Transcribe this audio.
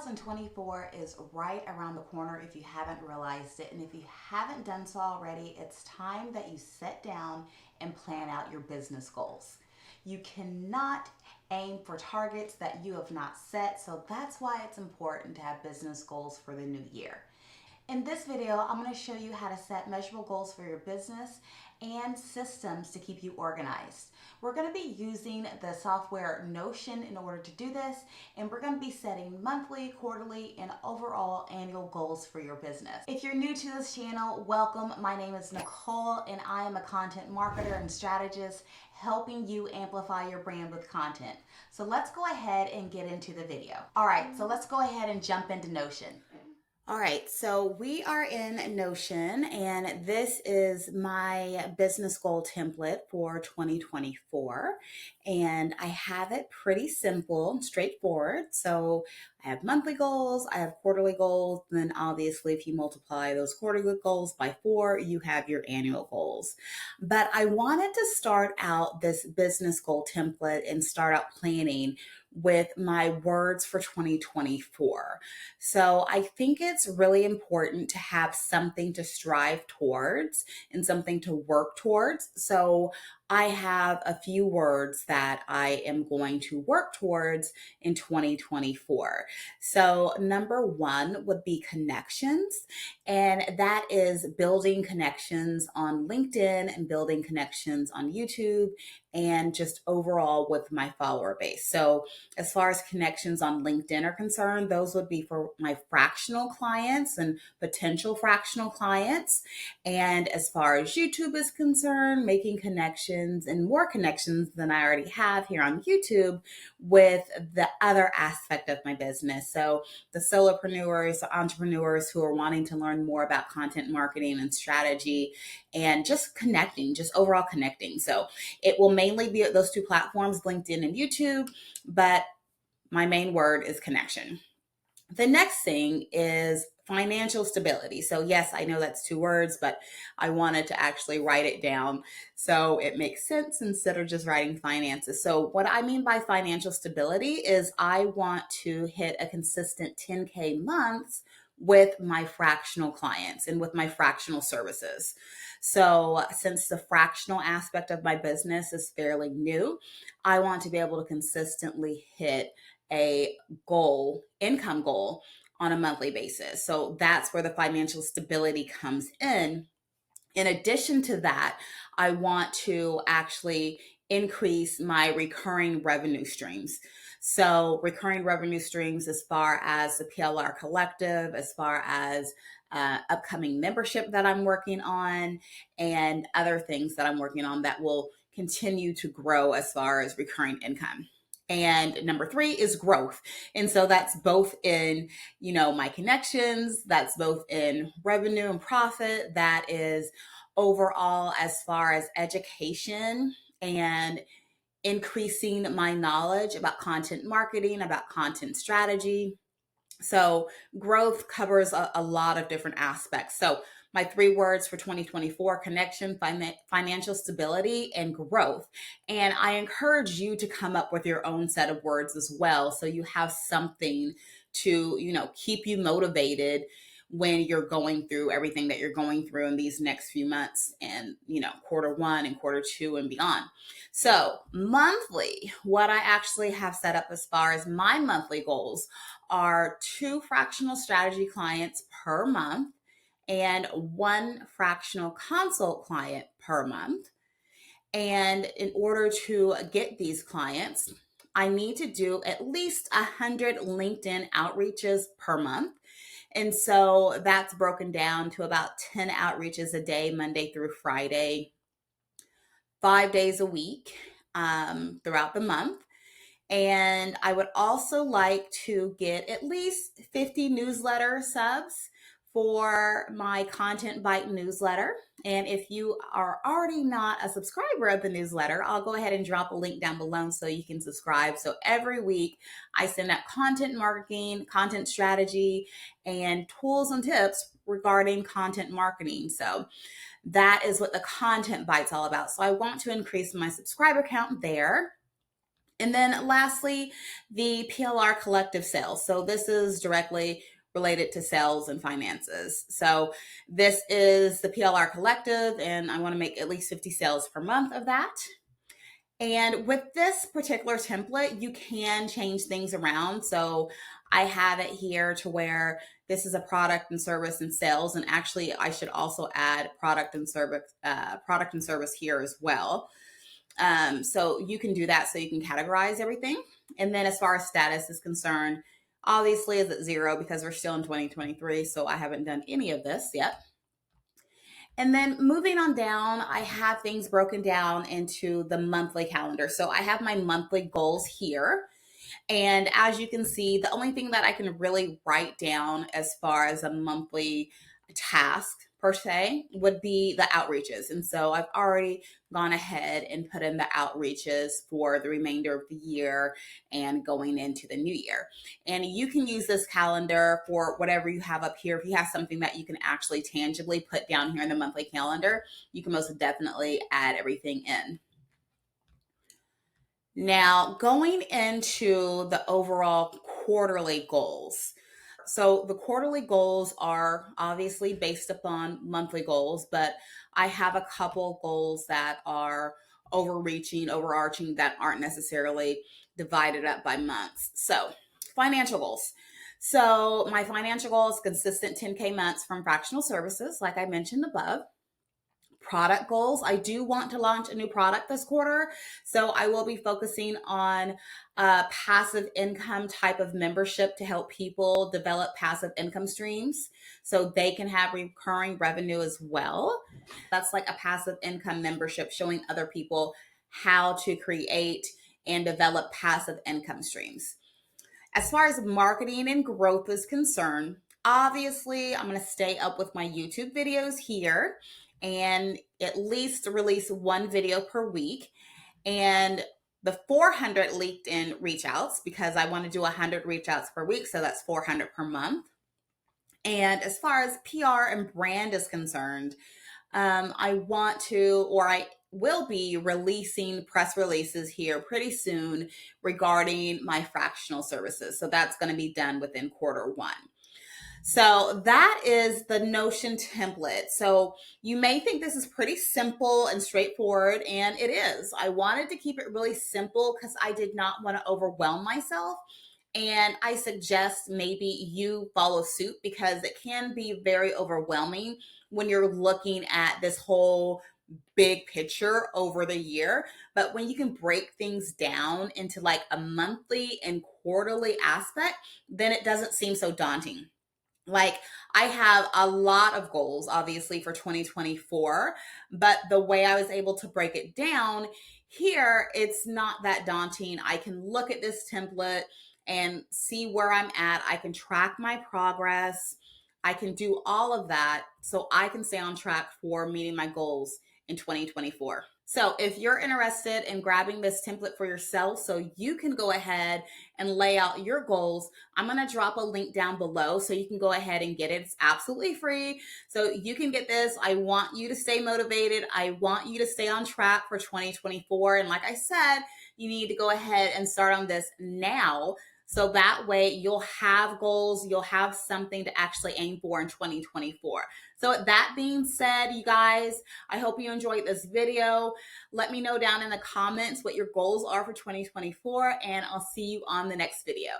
2024 is right around the corner if you haven't realized it. And if you haven't done so already, it's time that you sit down and plan out your business goals. You cannot aim for targets that you have not set, so that's why it's important to have business goals for the new year. In this video, I'm going to show you how to set measurable goals for your business and systems to keep you organized. We're going to be using the software Notion in order to do this, and we're going to be setting monthly, quarterly, and overall annual goals for your business. If you're new to this channel, welcome. My name is Nicole, and I am a content marketer and strategist helping you amplify your brand with content. So let's go ahead and get into the video. All right, so let's go ahead and jump into Notion. All right, so we are in Notion, and this is my business goal template for 2024. And I have it pretty simple and straightforward. So I have monthly goals, I have quarterly goals, and then obviously if you multiply those quarterly goals by 4, you have your annual goals. But I wanted to start out this business goal template and start out planning with my words for 2024. So I think it's really important to have something to strive towards and something to work towards. So I have a few words that I am going to work towards in 2024. So number 1 would be connections, and that is building connections on LinkedIn and building connections on YouTube and just overall with my follower base. So as far as connections on LinkedIn are concerned, those would be for my fractional clients and potential fractional clients. And as far as YouTube is concerned, making connections and more connections than I already have here on YouTube with the other aspect of my business. So the solopreneurs, the entrepreneurs who are wanting to learn more about content marketing and strategy and just connecting, just overall connecting. So it will mainly be at those 2 platforms, LinkedIn and YouTube, but my main word is connection. The next thing is financial stability. So yes, I know that's 2 words, but I wanted to actually write it down so it makes sense instead of just writing finances. So what I mean by financial stability is I want to hit a consistent 10K months with my fractional clients and with my fractional services. So since the fractional aspect of my business is fairly new, I want to be able to consistently hit a goal, income goal on a monthly basis. So that's where the financial stability comes in. In addition to that, I want to actually increase my recurring revenue streams. So recurring revenue streams as far as the PLR Collective, as far as upcoming membership that I'm working on, and other things that I'm working on that will continue to grow as far as recurring income. And number 3 is growth. And so that's both in, my connections, that's both in revenue and profit, that is overall as far as education and increasing my knowledge about content marketing, about content strategy. So growth covers a lot of different aspects. So my 3 words for 2024: connection, financial stability, and growth. And I encourage you to come up with your own set of words as well, so you have something to, keep you motivated when you're going through everything that you're going through in these next few months and, quarter 1 and quarter 2 and beyond. So monthly, what I actually have set up as far as my monthly goals are 2 fractional strategy clients per month and 1 fractional consult client per month. And in order to get these clients, I need to do at least 100 LinkedIn outreaches per month. And so that's broken down to about 10 outreaches a day, Monday through Friday, 5 days a week throughout the month. And I would also like to get at least 50 newsletter subs for my Content Bite newsletter. And if you are already not a subscriber of the newsletter, I'll go ahead and drop a link down below so you can subscribe. So every week I send out content marketing, content strategy, and tools and tips regarding content marketing. So that is what the Content Bite's all about. So I want to increase my subscriber count there. And then lastly, the PLR collective sales. So this is directly related to sales and finances. So this is the PLR collective, and I want to make at least 50 sales per month of that. And with this particular template, you can change things around. So I have it here to where this is a product and service and sales. And actually, I should also add product and service here as well. So you can do that so you can categorize everything. And then as far as status is concerned, obviously is at 0 because we're still in 2023. So I haven't done any of this yet. And then moving on down, I have things broken down into the monthly calendar. So I have my monthly goals here. And as you can see, the only thing that I can really write down as far as a monthly task per se would be the outreaches. And so I've already gone ahead and put in the outreaches for the remainder of the year and going into the new year. And you can use this calendar for whatever you have up here. If you have something that you can actually tangibly put down here in the monthly calendar, you can most definitely add everything in. Now, going into the overall quarterly goals. So the quarterly goals are obviously based upon monthly goals, but I have a couple goals that are overarching, that aren't necessarily divided up by months. So financial goals. So my financial goal is consistent 10K months from fractional services, like I mentioned above. Product goals. I do want to launch a new product this quarter. So I will be focusing on a passive income type of membership to help people develop passive income streams so they can have recurring revenue as well. That's like a passive income membership showing other people how to create and develop passive income streams. As far as marketing and growth is concerned, obviously I'm going to stay up with my YouTube videos here and at least release one video per week. And the 400 LinkedIn reach outs, because I want to do 100 reach outs per week. So that's 400 per month. And as far as PR and brand is concerned, I will be releasing press releases here pretty soon regarding my fractional services. So that's going to be done within Q1. So that is the Notion template. So you may think this is pretty simple and straightforward, and it is. I wanted to keep it really simple because I did not want to overwhelm myself. And I suggest maybe you follow suit because it can be very overwhelming when you're looking at this whole big picture over the year. But when you can break things down into like a monthly and quarterly aspect, then it doesn't seem so daunting. Like I have a lot of goals, obviously, for 2024, but the way I was able to break it down here, it's not that daunting. I can look at this template and see where I'm at. I can track my progress. I can do all of that so I can stay on track for meeting my goals in 2024. So if you're interested in grabbing this template for yourself so you can go ahead and lay out your goals, I'm going to drop a link down below so you can go ahead and get it. It's absolutely free. So you can get this. I want you to stay motivated. I want you to stay on track for 2024. And like I said, you need to go ahead and start on this now. So that way you'll have goals, you'll have something to actually aim for in 2024. So that being said, you guys, I hope you enjoyed this video. Let me know down in the comments what your goals are for 2024, and I'll see you on the next video.